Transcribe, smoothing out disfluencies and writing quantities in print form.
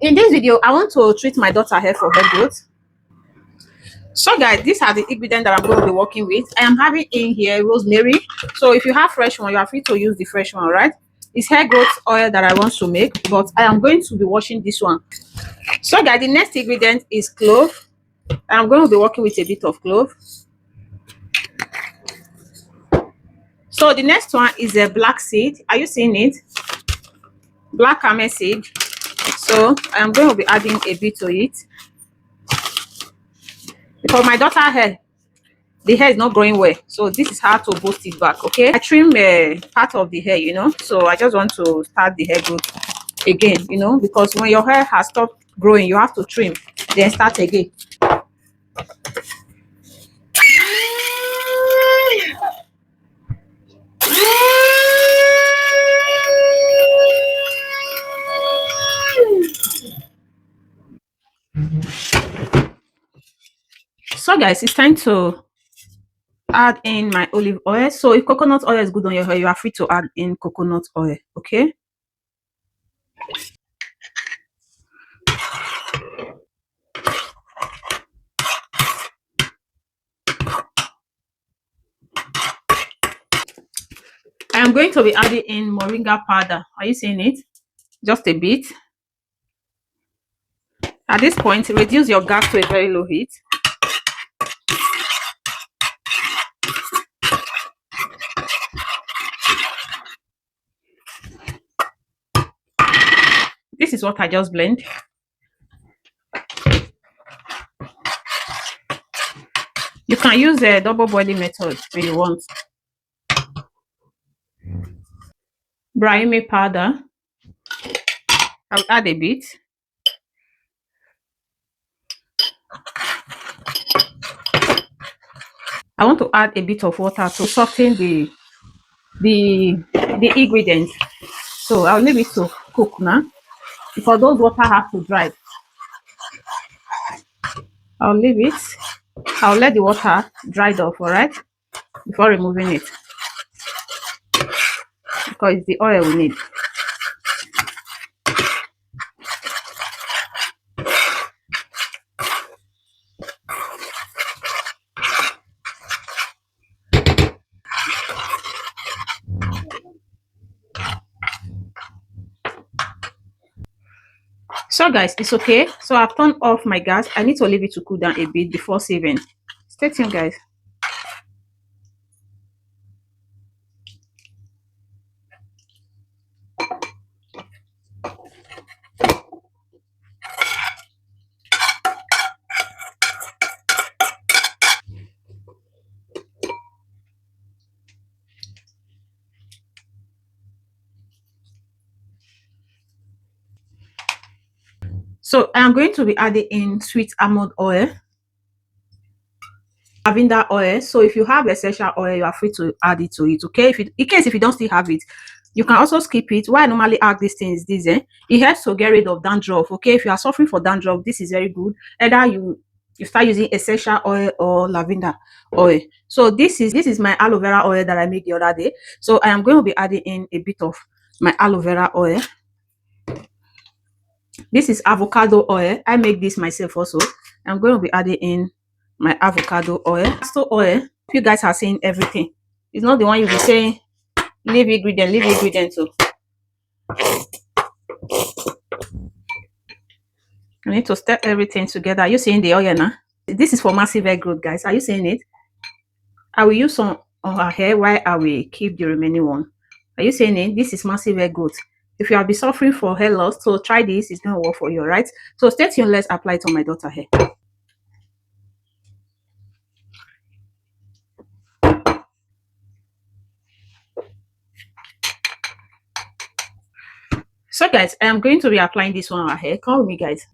In this video, I want to treat my daughter hair for hair growth. So guys, these are the ingredients that I'm going to be working with. I am having in here rosemary. So if you have fresh one, you are free to use the fresh one, right? It's hair growth oil that I want to make, but I am going to be washing this one. So guys, the next ingredient is clove. I'm going to be working with a bit of clove. So the next one is a black seed. Are you seeing it? Black camel seed. So I am going to be adding a bit to it. For my daughter hair, the hair is not growing well, so this is how to boost it back. Okay, I trim part of the hair, so I just want to start the hair growth again, because when your hair has stopped growing, you have to trim, then start again. So guys, it's time to add in my olive oil. So if coconut oil is good on your hair, you are free to add in coconut oil. Okay, I am going to be adding in moringa powder. Are you seeing it? Just a bit. At this point, reduce your gas to a very low heat. This is what I just blend. You can use a double boiling method when you want. Brahimi powder. I'll add a bit. I want to add a bit of water to soften the ingredients. So I'll leave it to cook now, because those water have to dry. I'll leave it. I'll let the water dry off, alright, before removing it, because it's the oil we need. So guys, it's okay. So I've turned off my gas. I need to leave it to cool down a bit before saving. Stay tuned, guys. So I'm going to be adding in sweet almond oil, lavender oil. So if you have essential oil, you are free to add it to it. Okay, in case if you don't still have it, you can also skip it. Why I normally add these things, it helps to get rid of dandruff. Okay, if you are suffering for dandruff, this is very good. Either you start using essential oil or lavender oil. So this is my aloe vera oil that I made the other day. So I am going to be adding in a bit of my aloe vera oil. This is avocado oil. I make this myself also. I'm going to be adding in my avocado oil. Castor oil. You guys are seeing everything. It's not the one you'll be saying leave ingredient too. I need to stir everything together. Are you seeing the oil now? This is for massive hair growth, guys. Are you seeing it? I will use some on her hair while I will keep the remaining one. Are you seeing it? This is massive hair growth. If you have been suffering for hair loss, so try this. It's going to work for you, right? So stay tuned. Let's apply it on my daughter hair. So guys, I am going to be applying this one on her hair. Come with me, guys.